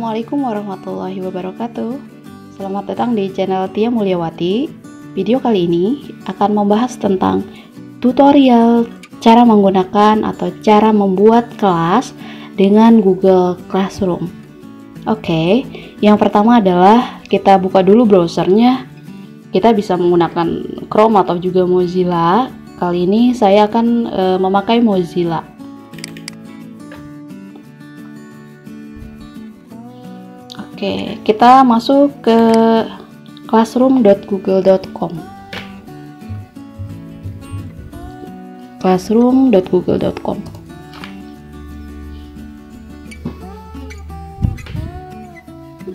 Assalamualaikum warahmatullahi wabarakatuh. Selamat datang di channel Tia Mulyawati. Video kali ini akan membahas tentang tutorial cara menggunakan atau cara membuat kelas dengan Google Classroom. Oke, yang pertama adalah kita buka dulu browsernya. Kita bisa menggunakan Chrome atau juga Mozilla. Kali ini saya akan memakai Mozilla. Oke, kita masuk ke classroom.google.com. classroom.google.com.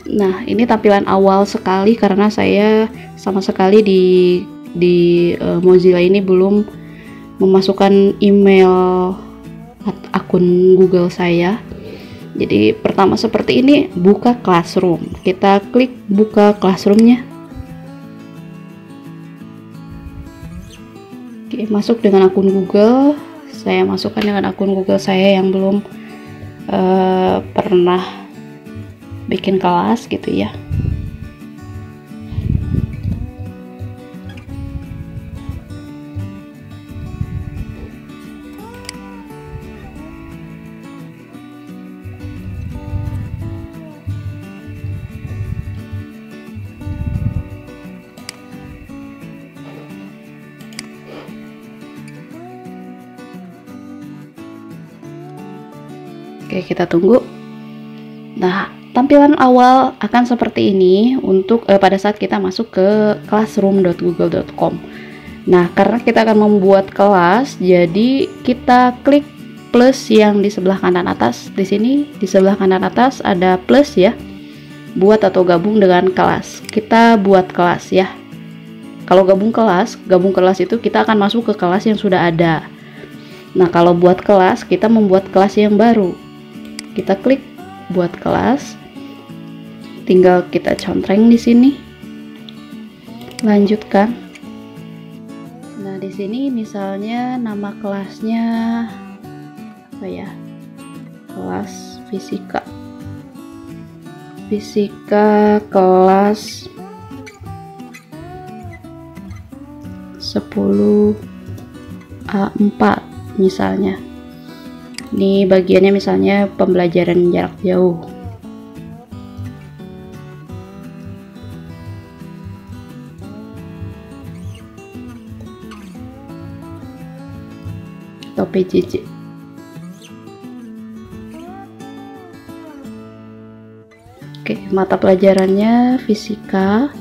Nah, ini tampilan awal sekali karena saya sama sekali di Mozilla ini belum memasukkan email akun Google saya. Jadi pertama seperti ini, buka Classroom. Kita klik buka Classroomnya. Oke, masuk dengan akun Google. Saya masukkan dengan akun Google saya yang belum pernah bikin kelas gitu ya. Oke, kita tunggu. Nah, tampilan awal akan seperti ini untuk pada saat kita masuk ke classroom.google.com. Nah, karena kita akan membuat kelas, jadi kita klik plus yang di sebelah kanan atas. Di sini di sebelah kanan atas ada plus ya. Buat atau gabung dengan kelas. Kita buat kelas ya. Kalau gabung kelas itu kita akan masuk ke kelas yang sudah ada. Nah, kalau buat kelas, kita membuat kelas yang baru. Kita klik buat kelas, tinggal kita contreng di sini, lanjutkan. Nah, di sini misalnya nama kelasnya apa ya? Kelas fisika kelas 10A4 misalnya. Ini bagiannya misalnya pembelajaran jarak jauh. Atau PJJ. Oke, mata pelajarannya fisika.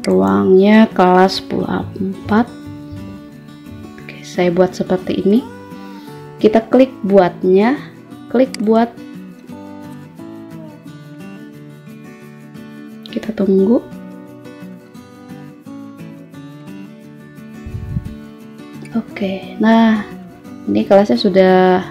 Ruangnya kelas 10A4. Oke, saya buat seperti ini. Kita klik buatnya, klik buat. Kita tunggu. Oke, nah ini kelasnya sudah.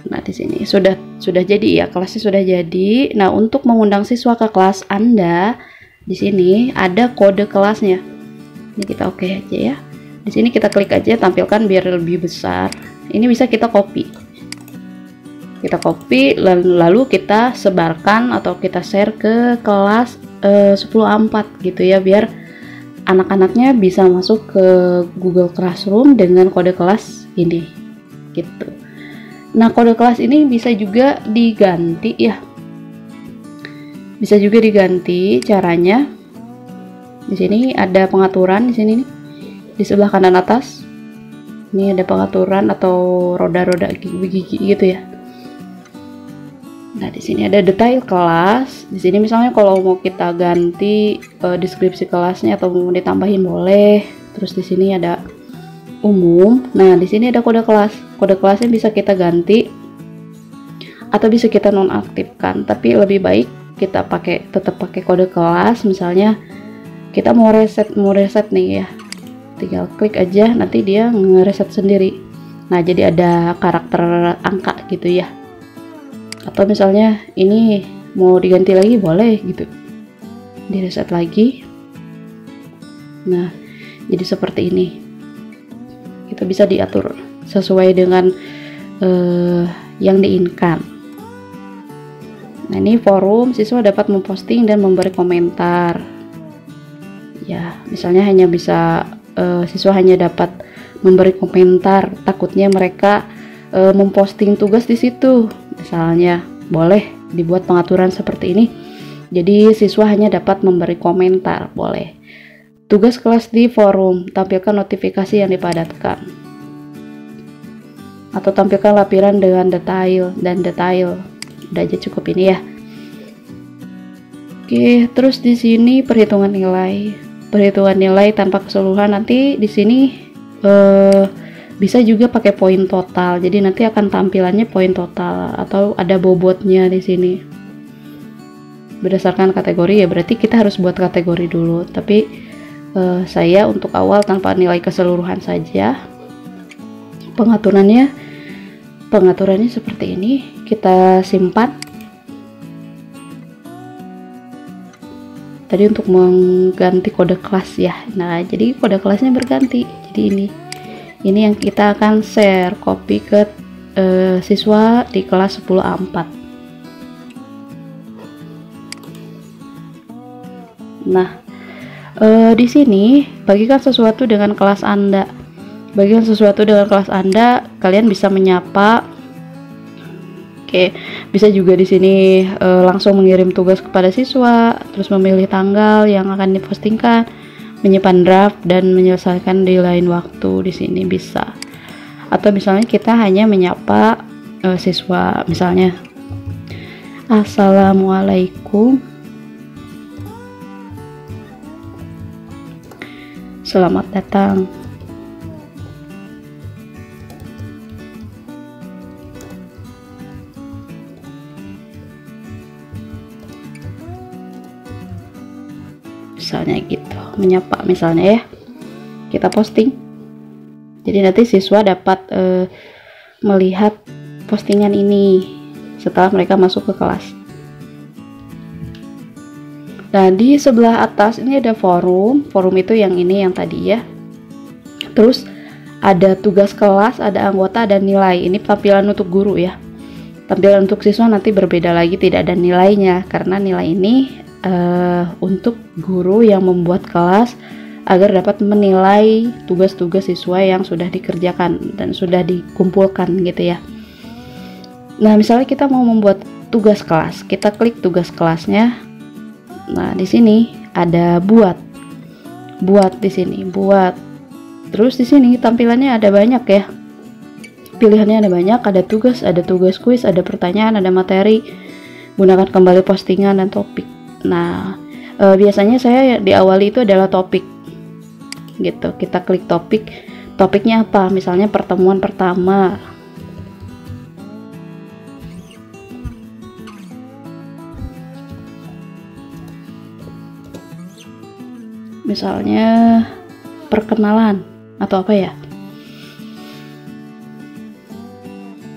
Nah, di sini sudah jadi ya, kelasnya sudah jadi. Nah, untuk mengundang siswa ke kelas Anda, di sini ada kode kelasnya. Ini kita oke aja ya. Di sini kita klik aja, tampilkan biar lebih besar. Ini bisa kita copy. Kita copy lalu kita sebarkan atau kita share ke kelas 10A4 gitu ya, biar anak-anaknya bisa masuk ke Google Classroom dengan kode kelas ini gitu. Nah, kode kelas ini bisa juga diganti ya. Bisa juga diganti caranya. Di sini ada pengaturan di sini nih. Di sebelah kanan atas. Ini ada pengaturan atau roda-roda gigi gitu ya. Nah, di sini ada detail kelas. Di sini misalnya kalau mau kita ganti deskripsi kelasnya atau mau ditambahin boleh. Terus di sini ada umum. Nah, di sini ada kode kelas. Kode kelasnya bisa kita ganti atau bisa kita nonaktifkan, tapi lebih baik kita tetap pakai kode kelas. Misalnya kita mau reset nih ya, tinggal klik aja, nanti dia ngereset sendiri. Nah, jadi ada karakter angka gitu ya. Atau misalnya ini mau diganti lagi boleh gitu, di reset lagi. Nah, jadi seperti ini, kita bisa diatur sesuai dengan yang diinginkan. Nah, ini forum, siswa dapat memposting dan memberi komentar. Ya, misalnya hanya bisa siswa hanya dapat memberi komentar, takutnya mereka memposting tugas di situ. Misalnya, boleh dibuat pengaturan seperti ini. Jadi siswa hanya dapat memberi komentar, boleh. Tugas kelas di forum, tampilkan notifikasi yang dipadatkan. Atau tampilkan lampiran dengan detail dan detail. Udah aja cukup ini ya. Oke, terus di sini perhitungan nilai. Perhitungan nilai tanpa keseluruhan, nanti di sini bisa juga pakai poin total. Jadi nanti akan tampilannya poin total atau ada bobotnya di sini. Berdasarkan kategori ya, berarti kita harus buat kategori dulu. Tapi saya untuk awal tanpa nilai keseluruhan saja. Pengaturannya seperti ini. Kita simpan. Tadi untuk mengganti kode kelas ya. Nah, jadi kode kelasnya berganti. Jadi ini yang kita akan share, copy ke siswa di kelas 10A4. Nah, di sini bagikan sesuatu dengan kelas Anda. Bagikan sesuatu dengan kelas Anda, kalian bisa menyapa. Oke, bisa juga di sini langsung mengirim tugas kepada siswa, terus memilih tanggal yang akan dipostingkan, menyimpan draft dan menyelesaikan di lain waktu. Di sini bisa. Atau misalnya kita hanya menyapa siswa, misalnya Assalamualaikum, selamat datang. Misalnya gitu, menyapa misalnya ya, kita posting. Jadi nanti siswa dapat melihat postingan ini setelah mereka masuk ke kelas. Nah, di sebelah atas ini ada forum itu yang ini yang tadi ya. Terus ada tugas kelas, ada anggota, dan nilai. Ini tampilan untuk guru ya. Tampilan untuk siswa nanti berbeda lagi, tidak ada nilainya karena nilai ini untuk guru yang membuat kelas agar dapat menilai tugas-tugas siswa yang sudah dikerjakan dan sudah dikumpulkan gitu ya. Nah, misalnya kita mau membuat tugas kelas, kita klik tugas kelasnya. Nah, di sini ada buat di sini buat. Terus di sini tampilannya ada banyak ya. Pilihannya ada banyak, ada tugas kuis, ada pertanyaan, ada materi. Gunakan kembali postingan dan topik. Nah, biasanya saya diawali itu adalah topik gitu. Kita klik topik, topiknya apa, misalnya pertemuan pertama. Misalnya perkenalan atau apa ya,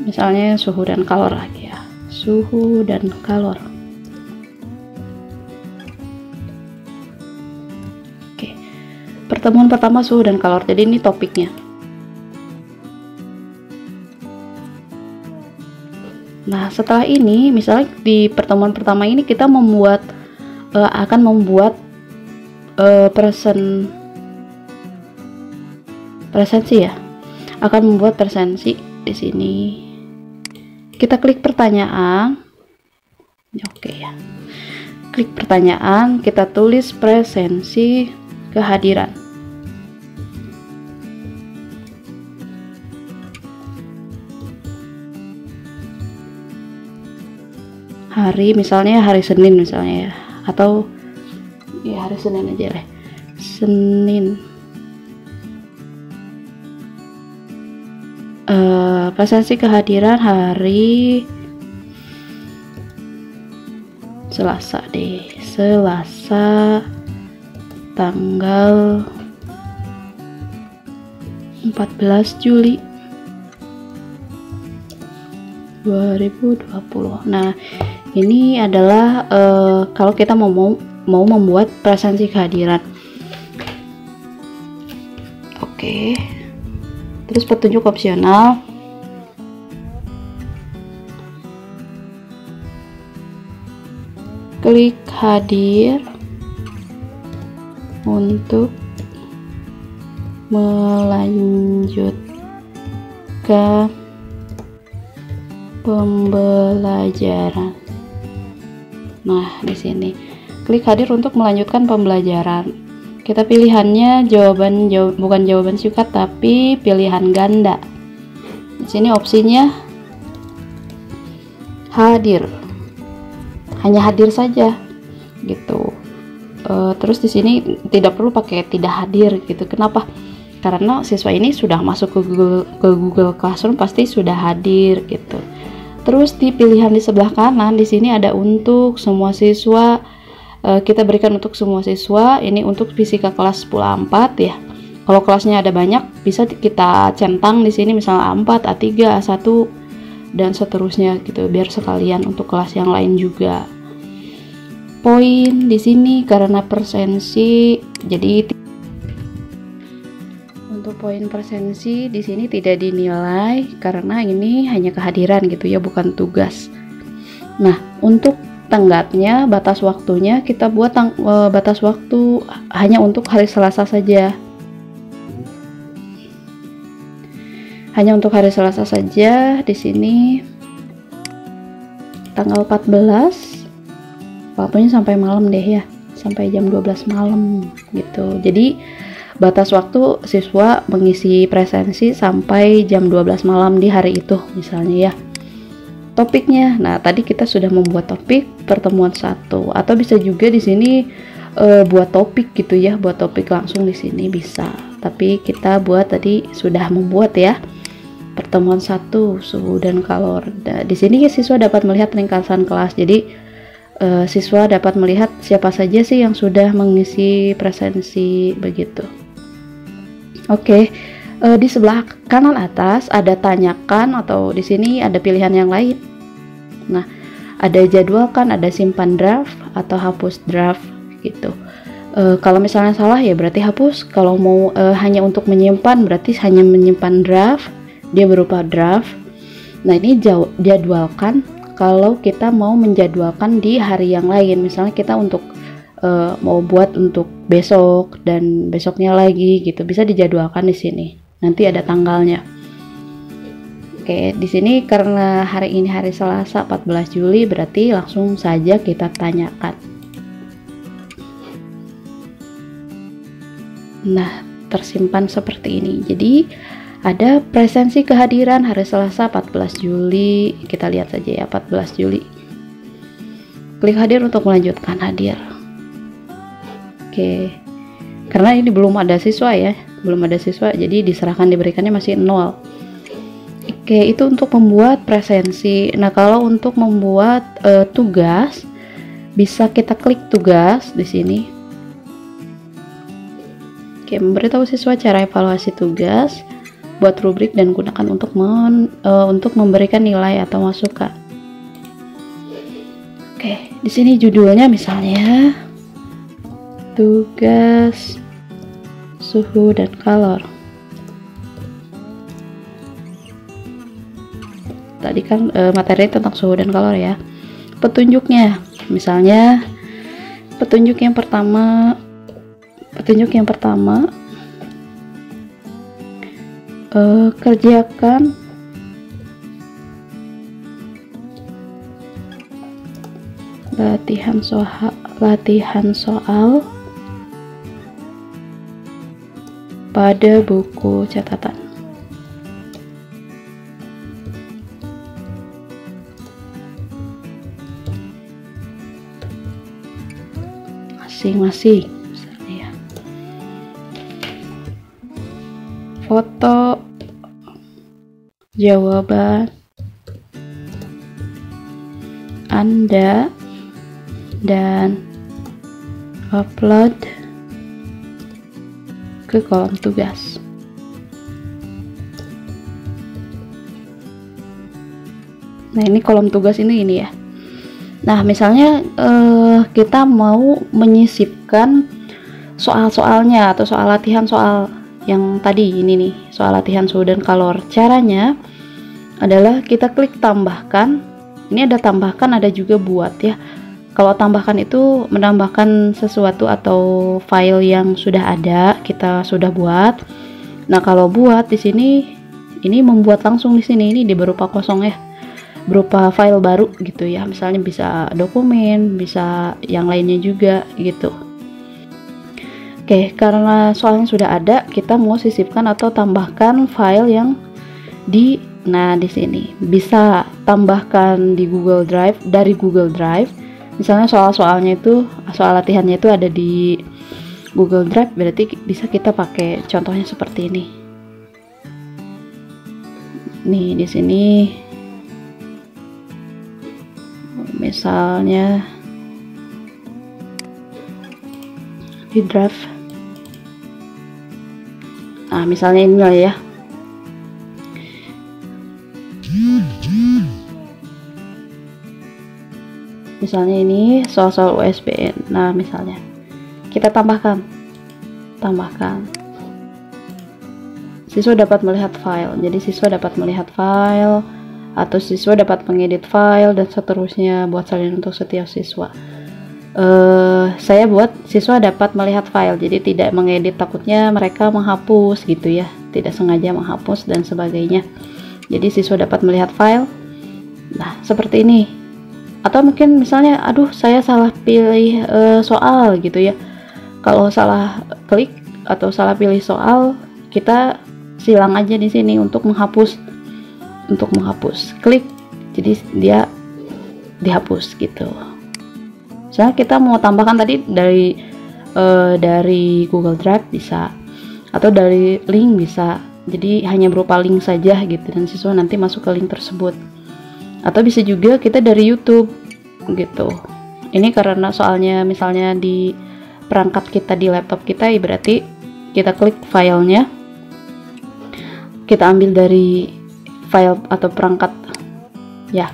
misalnya suhu dan kalor lagi ya, suhu dan kalor. Pertemuan pertama suhu dan kalor, jadi ini topiknya. Nah, setelah ini misalnya di pertemuan pertama ini kita akan membuat presensi ya, akan membuat presensi. Di sini kita klik pertanyaan. Oke ya, klik pertanyaan, kita tulis presensi kehadiran. Hari, misalnya hari Senin misalnya ya, atau ya hari Senin aja lah, Senin. Presensi kehadiran hari Selasa deh, Selasa tanggal 14 Juli 2020. Nah, ini adalah kalau kita mau membuat presensi kehadiran. Oke. Terus petunjuk opsional. Klik hadir untuk melanjutkan pembelajaran. Nah, di sini klik hadir untuk melanjutkan pembelajaran. Kita pilihannya bukan jawaban singkat tapi pilihan ganda. Di sini opsinya hadir. Hanya hadir saja gitu. Terus di sini tidak perlu pakai tidak hadir gitu. Kenapa? Karena siswa ini sudah masuk ke Google Classroom, pasti sudah hadir gitu. Terus di pilihan di sebelah kanan di sini ada untuk semua siswa. Kita berikan untuk semua siswa. Ini untuk fisika kelas 10 A4 ya. Kalau kelasnya ada banyak bisa kita centang di sini misalnya A4, A3, A1 dan seterusnya gitu, biar sekalian untuk kelas yang lain juga. Poin di sini karena persensi, jadi untuk poin persensi di sini tidak dinilai karena ini hanya kehadiran gitu ya, bukan tugas. Nah, untuk tenggatnya, batas waktunya kita buat batas waktu hanya untuk hari Selasa saja. Hanya untuk hari Selasa saja. Di sini tanggal 14, waktunya sampai malam deh ya, sampai jam 12 malam gitu. Jadi batas waktu siswa mengisi presensi sampai jam 12 malam di hari itu misalnya ya. Topiknya, nah tadi kita sudah membuat topik pertemuan 1, atau bisa juga di sini buat topik gitu ya, buat topik langsung di sini bisa. Tapi kita buat tadi sudah membuat ya, pertemuan 1 suhu dan kalor. Nah, di sini siswa dapat melihat ringkasan kelas. Jadi siswa dapat melihat siapa saja sih yang sudah mengisi presensi begitu. Oke. Di sebelah kanan atas ada tanyakan, atau di sini ada pilihan yang lain. Nah, ada jadwalkan, ada simpan draft atau hapus draft gitu. Kalau misalnya salah ya berarti hapus. Kalau mau hanya untuk menyimpan berarti hanya menyimpan draft, dia berupa draft. Nah, ini jadwalkan kalau kita mau menjadwalkan di hari yang lain. Misalnya kita untuk mau buat untuk besok dan besoknya lagi gitu, bisa dijadwalkan di sini. Nanti ada tanggalnya. Oke, di sini karena hari ini hari Selasa 14 Juli berarti langsung saja kita tanyakan. Nah, tersimpan seperti ini. Jadi ada presensi kehadiran hari Selasa 14 Juli. Kita lihat saja ya, 14 Juli. Klik hadir untuk melanjutkan hadir. Oke. Karena ini belum ada siswa ya, jadi diberikannya masih 0. Oke, itu untuk membuat presensi. Nah, kalau untuk membuat tugas bisa kita klik tugas di sini. Oke, memberitahu siswa cara evaluasi tugas, buat rubrik dan gunakan untuk memberikan nilai atau masukan. Oke, di sini judulnya misalnya tugas suhu dan kalor. Tadi kan materi tentang suhu dan kalor ya. Petunjuknya, misalnya petunjuk yang pertama kerjakan latihan soal pada buku catatan. Masing-masing misalnya ya. Foto jawaban Anda dan upload ke kolom tugas. Nah, ini kolom tugas ini ya. Nah, misalnya kita mau menyisipkan soal-soalnya atau soal latihan soal yang tadi ini nih, soal latihan suhu dan kalor. Caranya adalah kita klik tambahkan. Ini ada tambahkan, ada juga buat ya. Kalau tambahkan itu menambahkan sesuatu atau file yang sudah ada, kita sudah buat. Nah, kalau buat di sini ini membuat langsung di sini, ini berupa kosong ya. Berupa file baru gitu ya. Misalnya bisa dokumen, bisa yang lainnya juga gitu. Oke, karena soalnya sudah ada, kita mau sisipkan atau tambahkan file yang nah di sini bisa tambahkan di Google Drive, dari Google Drive. Misalnya soal-soalnya itu, soal latihannya itu ada di Google Drive, berarti bisa kita pakai contohnya seperti ini. Nih di sini misalnya di Drive. Nah, misalnya ini lah ya. Misalnya ini soal-soal USBN. Nah, misalnya kita tambahkan siswa dapat melihat file. Jadi siswa dapat melihat file, atau siswa dapat mengedit file, dan seterusnya buat salin untuk setiap siswa. Saya buat siswa dapat melihat file, jadi tidak mengedit, takutnya mereka menghapus gitu ya, tidak sengaja menghapus dan sebagainya. Jadi siswa dapat melihat file. Nah, seperti ini. Atau mungkin misalnya, aduh saya salah pilih soal gitu ya. Kalau salah klik atau salah pilih soal, kita silang aja di sini untuk menghapus. Klik, jadi dia dihapus gitu. Misalnya kita mau tambahkan tadi dari Google Drive bisa, atau dari link bisa. Jadi hanya berupa link saja gitu, dan siswa nanti masuk ke link tersebut. Atau bisa juga kita dari YouTube gitu. Ini karena soalnya misalnya di perangkat kita di laptop kita, ya berarti kita klik filenya, kita ambil dari file atau perangkat ya.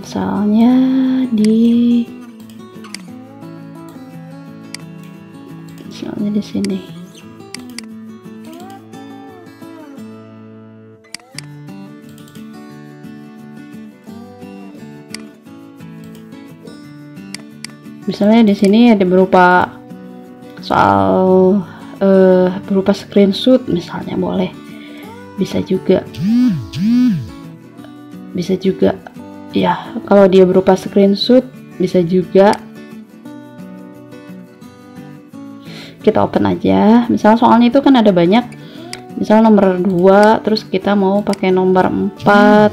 Misalnya di sini. Misalnya di sini ada berupa soal berupa screenshot misalnya, boleh. Bisa juga ya, kalau dia berupa screenshot bisa juga. Kita open aja. Misalnya soalnya itu kan ada banyak, misalnya nomor 2, terus kita mau pakai nomor 4,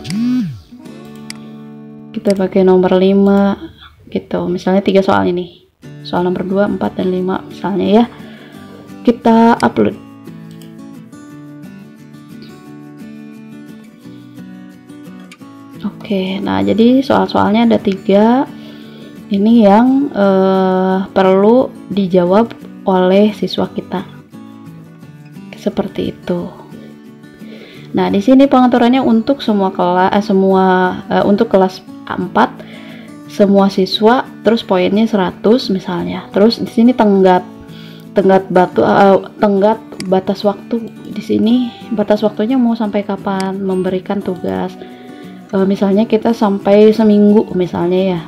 kita pakai nomor 5 gitu. Misalnya 3 soal ini, soal nomor 2, 4, dan 5 misalnya ya. Kita upload. Oke, nah jadi soal-soalnya ada 3 ini yang perlu dijawab oleh siswa kita, seperti itu. Nah, di sini pengaturannya untuk semua kelas, untuk kelas 4 semua siswa, terus poinnya 100 misalnya. Terus di sini tenggat batas waktu. Di sini batas waktunya mau sampai kapan memberikan tugas. Misalnya kita sampai seminggu misalnya ya.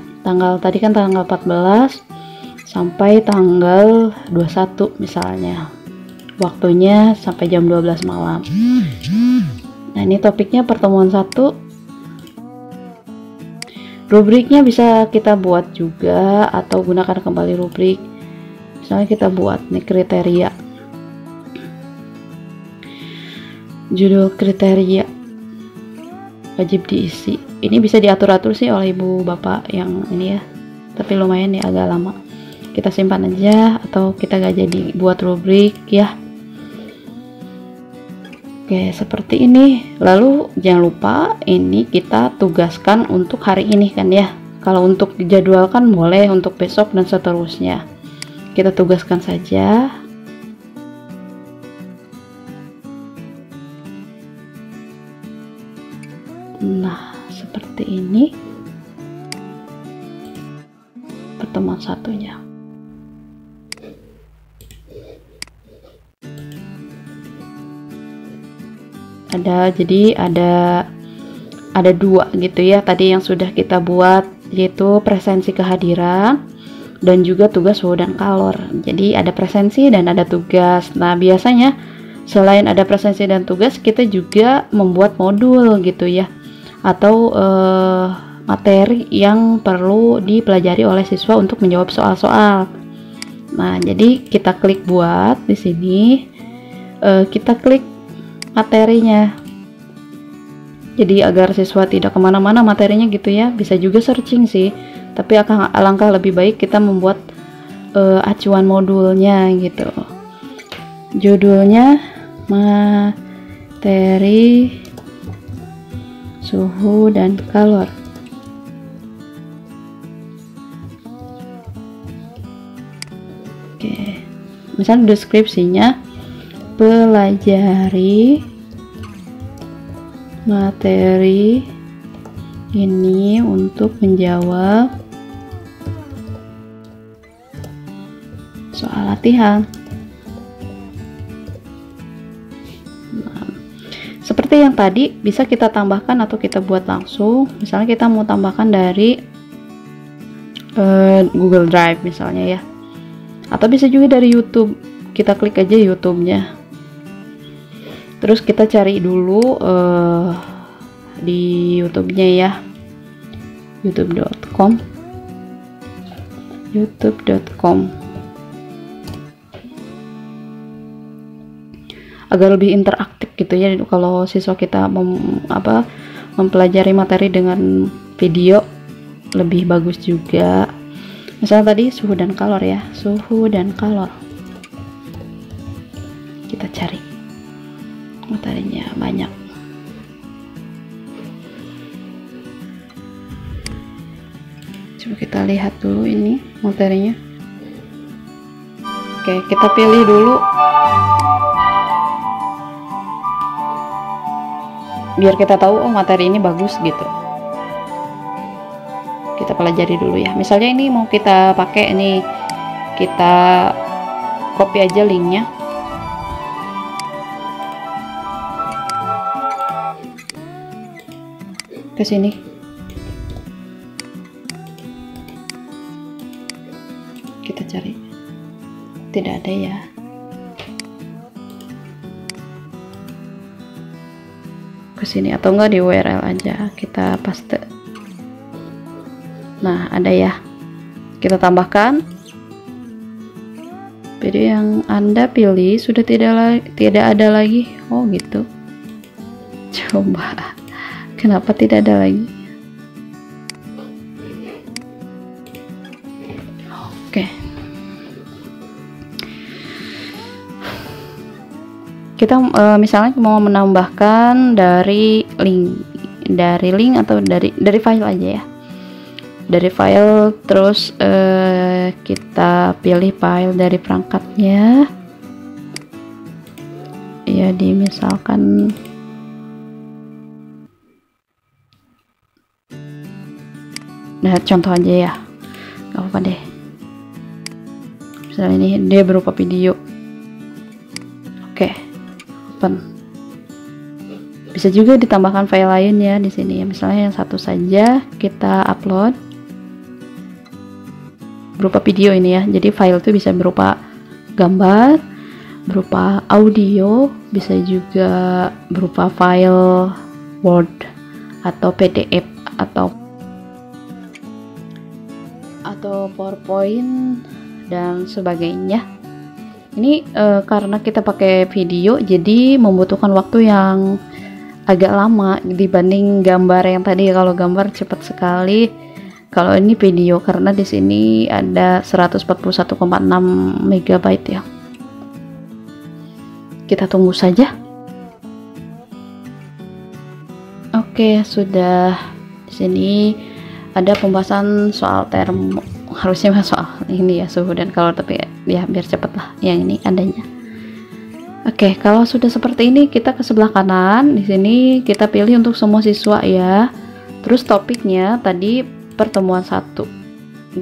Tadi kan tanggal 14 sampai tanggal 21 misalnya. Waktunya sampai jam 12 malam. Nah, ini topiknya pertemuan 1. Rubriknya bisa kita buat juga atau gunakan kembali rubrik. Misalnya kita buat nih kriteria. Judul kriteria wajib diisi. Ini bisa diatur-atur sih oleh ibu bapak yang ini ya. Tapi lumayan ya, agak lama. Kita simpan aja atau kita gak jadi buat rubrik ya. Oke, seperti ini. Lalu jangan lupa ini kita tugaskan untuk hari ini kan ya. Kalau untuk dijadwalkan boleh untuk besok dan seterusnya. Kita tugaskan saja. Nah, seperti ini pertemuan satunya. Jadi ada dua gitu ya, tadi yang sudah kita buat, yaitu presensi kehadiran dan juga tugas suhu dan kalor. Jadi ada presensi dan ada tugas. Nah, biasanya selain ada presensi dan tugas, kita juga membuat modul gitu ya, atau materi yang perlu dipelajari oleh siswa untuk menjawab soal-soal. Nah, jadi kita klik buat di sini, kita klik materinya. Jadi agar siswa tidak kemana-mana materinya gitu ya, bisa juga searching sih, tapi akan alangkah lebih baik kita membuat acuan modulnya gitu. Judulnya materi suhu dan kalor. Oke, misalnya deskripsinya, pelajari materi ini untuk menjawab soal latihan. Nah, seperti yang tadi, bisa kita tambahkan atau kita buat langsung. Misalnya kita mau tambahkan dari Google Drive misalnya ya, atau bisa juga dari YouTube. Kita klik aja YouTube-nya, terus kita cari dulu di YouTube-nya ya, youtube.com. Agar lebih interaktif gitu ya, kalau siswa kita mempelajari materi dengan video lebih bagus juga. Misalnya tadi suhu dan kalor ya, suhu dan kalor. Kita cari materinya banyak. Coba kita lihat dulu ini materinya. Oke, kita pilih dulu biar kita tahu oh materi ini bagus gitu. Kita pelajari dulu ya. Misalnya ini mau kita pakai, ini kita copy aja linknya. Ke sini. Kita cari. Tidak ada ya. Ke sini atau enggak di URL aja kita paste. Nah, ada ya. Kita tambahkan. Video yang Anda pilih sudah tidak ada lagi. Oh, gitu. Coba. Kenapa tidak ada lagi? Oke. Kita misalnya mau menambahkan dari link atau dari file aja ya. Dari file, terus kita pilih file dari perangkatnya ya, misalkan contoh aja ya, gak apa-apa deh. Misalnya ini dia berupa video. Oke, open. Bisa juga ditambahkan file lain ya di sini ya. Misalnya yang satu saja kita upload berupa video ini ya. Jadi file itu bisa berupa gambar, berupa audio, bisa juga berupa file Word atau PDF atau PowerPoint dan sebagainya. Ini karena kita pakai video, jadi membutuhkan waktu yang agak lama dibanding gambar yang tadi. Kalau gambar cepat sekali, kalau ini video karena di sini ada 141,6 MB ya. Kita tunggu saja. Oke, sudah. Di sini ada pembahasan soal termo, harusnya soal ini ya, suhu dan kalor, tapi ya biar cepet lah yang ini adanya. Oke, kalau sudah seperti ini kita ke sebelah kanan. Di sini kita pilih untuk semua siswa ya. Terus topiknya tadi pertemuan 1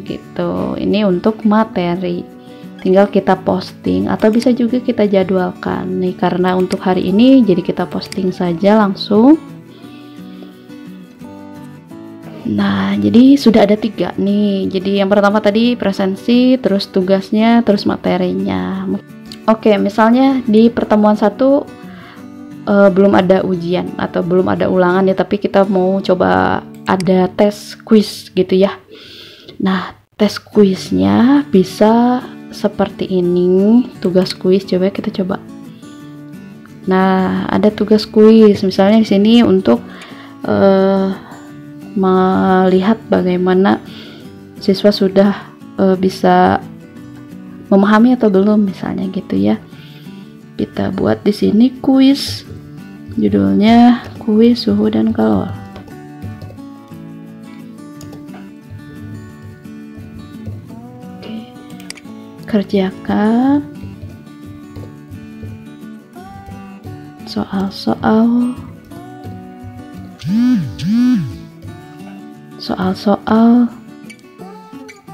gitu. Ini untuk materi. tinggal kita posting atau bisa juga kita jadwalkan nih, karena untuk hari ini jadi kita posting saja langsung. Nah, jadi sudah ada 3 nih. Jadi yang pertama tadi presensi, terus tugasnya, terus materinya. Oke, misalnya di pertemuan 1 belum ada ujian atau belum ada ulangan ya, tapi kita mau coba ada tes quiz gitu ya. Nah, tes kuisnya bisa seperti ini, tugas kuis. Coba kita coba. Nah, ada tugas kuis misalnya di sini untuk melihat bagaimana siswa sudah bisa memahami atau belum, misalnya gitu ya. Kita buat di sini kuis, judulnya kuis suhu dan kalor. Oke. Kerjakan soal-soal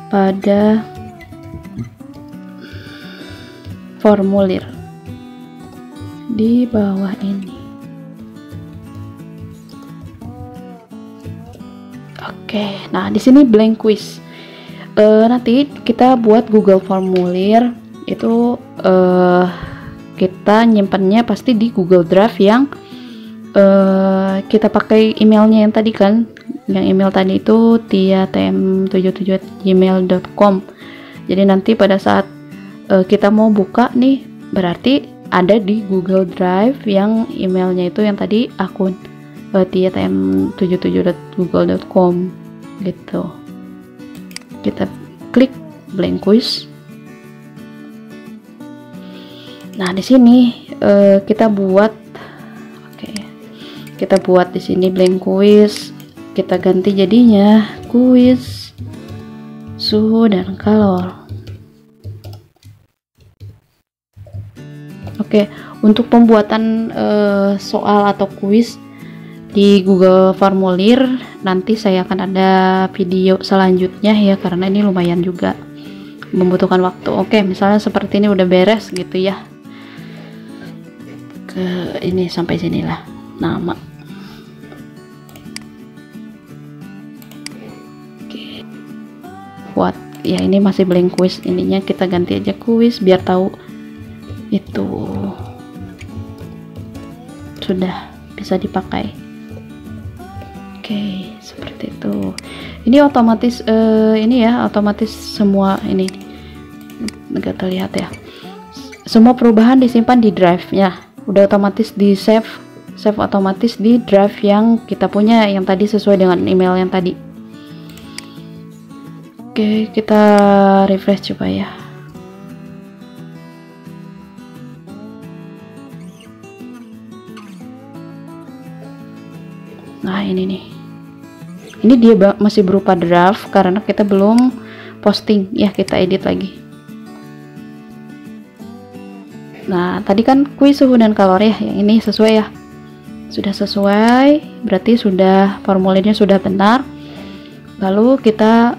pada formulir di bawah ini. Oke, nah di sini blank quiz. Nanti kita buat Google formulir itu, kita nyimpannya pasti di Google Drive yang kita pakai emailnya yang tadi kan. Yang email tadi itu tiatm77@gmail.com. Jadi nanti pada saat kita mau buka nih, berarti ada di Google Drive yang emailnya itu yang tadi akun tiatm77.google.com gitu. Kita klik blank quiz. Nah, di sini kita buat di sini blank quiz. Kita ganti jadinya kuis suhu dan kalor. Oke, untuk pembuatan soal atau kuis di Google Formulir nanti saya akan ada video selanjutnya ya, karena ini lumayan juga membutuhkan waktu. Oke, misalnya seperti ini udah beres gitu ya. Ke ini sampai sinilah nama. Buat ya, ini masih blank quiz, ininya kita ganti aja kuis biar tahu itu sudah bisa dipakai. Oke, seperti itu. Ini otomatis ini ya, otomatis semua ini nggak terlihat ya. Semua perubahan disimpan di drive-nya. Udah otomatis di save otomatis di drive yang kita punya yang tadi sesuai dengan email yang tadi. Oke, kita refresh coba ya. Nah, ini nih. Ini dia masih berupa draft karena kita belum posting ya, kita edit lagi. Nah, tadi kan kuis suhu dan kalor ya, yang ini sesuai ya. Sudah sesuai, berarti sudah formulirnya sudah benar. Lalu kita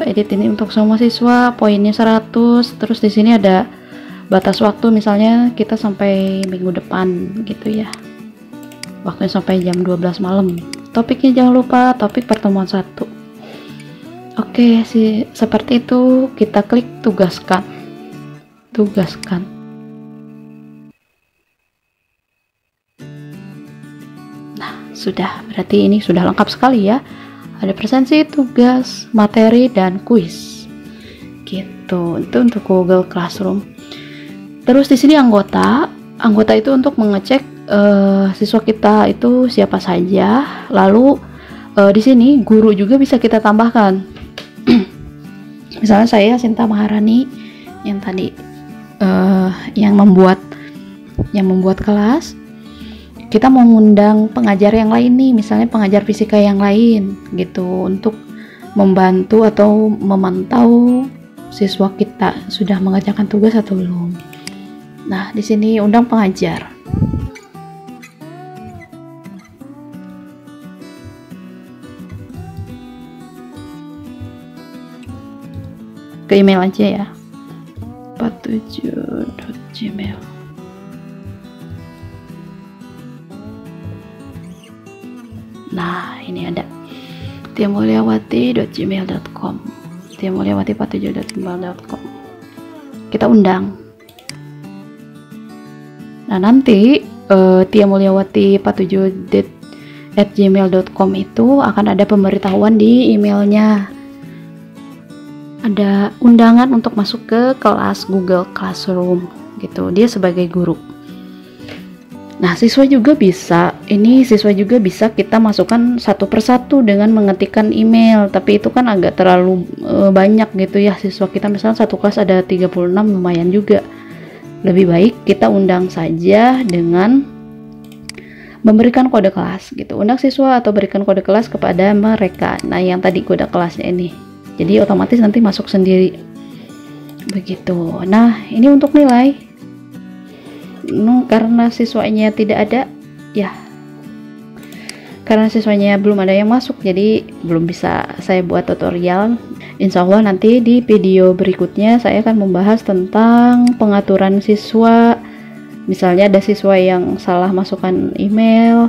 edit ini untuk semua siswa, poinnya 100, terus di sini ada batas waktu, misalnya kita sampai minggu depan gitu ya. Waktunya sampai jam 12 malam. Topiknya jangan lupa topik pertemuan 1. Oke, seperti itu. Kita klik tugaskan. Nah, sudah, berarti ini sudah lengkap sekali ya. Ada presensi, tugas, materi, dan kuis. Gitu. Itu untuk Google Classroom. Terus di sini anggota itu untuk mengecek siswa kita itu siapa saja. Lalu di sini guru juga bisa kita tambahkan. Misalnya saya Sinta Maharani yang tadi yang membuat kelas. Kita mau ngundang pengajar yang lain nih, misalnya pengajar fisika yang lain gitu, untuk membantu atau memantau siswa kita sudah mengerjakan tugas atau belum. Nah, di sini undang pengajar. Ke email aja ya. tiamuliawati47.gmail. Nah, ini ada tiamuliawati.gmail.com, tiamuliawati47.gmail.com. Kita undang. Nah, nanti tiamuliawati47.gmail.com itu akan ada pemberitahuan di emailnya. Ada undangan untuk masuk ke kelas Google Classroom gitu. Dia sebagai guru. Nah, siswa juga bisa kita masukkan satu persatu dengan mengetikkan email, tapi itu kan agak terlalu banyak gitu ya siswa kita, misalnya satu kelas ada 36, lumayan juga. Lebih baik kita undang saja dengan memberikan kode kelas gitu. Undang siswa atau berikan kode kelas kepada mereka. Nah, yang tadi kode kelasnya ini. Jadi otomatis nanti masuk sendiri. Begitu. Nah, ini untuk nilai. Karena siswanya tidak ada, ya. Karena siswanya belum ada yang masuk, jadi belum bisa saya buat tutorial. Insya Allah nanti di video berikutnya saya akan membahas tentang pengaturan siswa. Misalnya ada siswa yang salah masukkan email,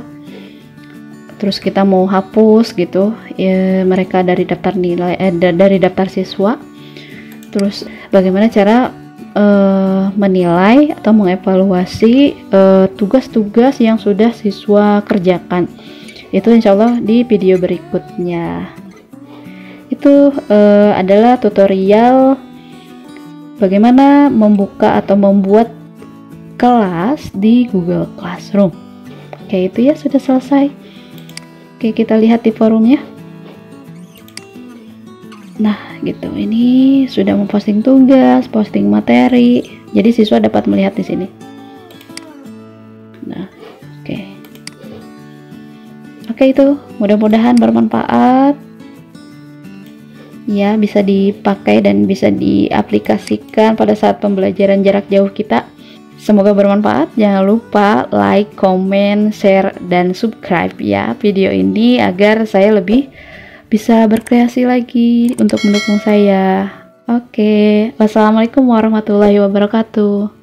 terus kita mau hapus gitu ya, mereka dari daftar nilai, dari daftar siswa. Terus bagaimana cara menilai atau mengevaluasi tugas-tugas yang sudah siswa kerjakan. Itu insya Allah di video berikutnya. Itu adalah tutorial bagaimana membuka atau membuat kelas di Google Classroom. Oke, itu ya sudah selesai. Oke, kita lihat di forumnya. Nah, gitu. Ini sudah memposting tugas, posting materi. Jadi siswa dapat melihat di sini. Nah, oke. Oke, itu mudah-mudahan bermanfaat. Ya, bisa dipakai dan bisa diaplikasikan pada saat pembelajaran jarak jauh kita. Semoga bermanfaat. Jangan lupa like, comment, share, dan subscribe ya video ini agar saya lebih bisa berkreasi lagi untuk mendukung saya. Oke, wassalamualaikum warahmatullahi wabarakatuh.